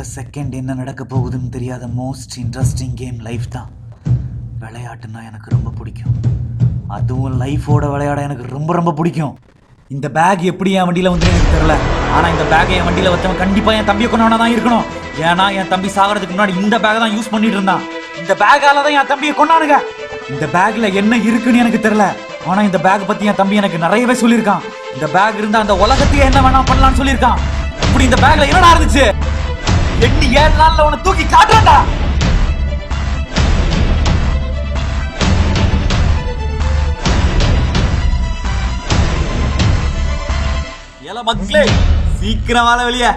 அடுத்த செகண்ட் என்ன நடக்க போகுதுன்னு தெரியாத மோஸ்ட் இன்ட்ரெஸ்டிங் கேம் லைஃப் தான். விளையாட்டுன்னா எனக்கு ரொம்ப பிடிக்கும், அதுவும் லைஃபோட விளையாட எனக்கு ரொம்ப ரொம்ப பிடிக்கும். இந்த பேக் எப்படி என் வண்டியில் வந்து எனக்கு தெரியல, ஆனால் இந்த பேக்கை என் வண்டியில் வச்சவன் கண்டிப்பாக என் தம்பியை கொண்டவனா தான் இருக்கணும். ஏன்னா என் தம்பி சாகிறதுக்கு முன்னாடி இந்த பேக்கை தான் யூஸ் பண்ணிட்டு இருந்தான். இந்த பேக்கால தான் என் தம்பியை கொண்டானுங்க. இந்த பேக்ல என்ன இருக்குன்னு எனக்கு தெரியல, ஆனா இந்த பேக் பத்தி என் தம்பி எனக்கு நிறையவே சொல்லியிருக்கான். இந்த பேக் இருந்தா அந்த உலகத்தையே என்ன வேணா பண்ணலாம்னு சொல்லியிருக்கான். இப்படி இந்த பேக்ல என்னடா இருந்துச்சு? 7 நாள்ல உன்னை தூக்கி காட்டுறேன்டா. மக்களே சீக்கிரம் வாழ வெளியே.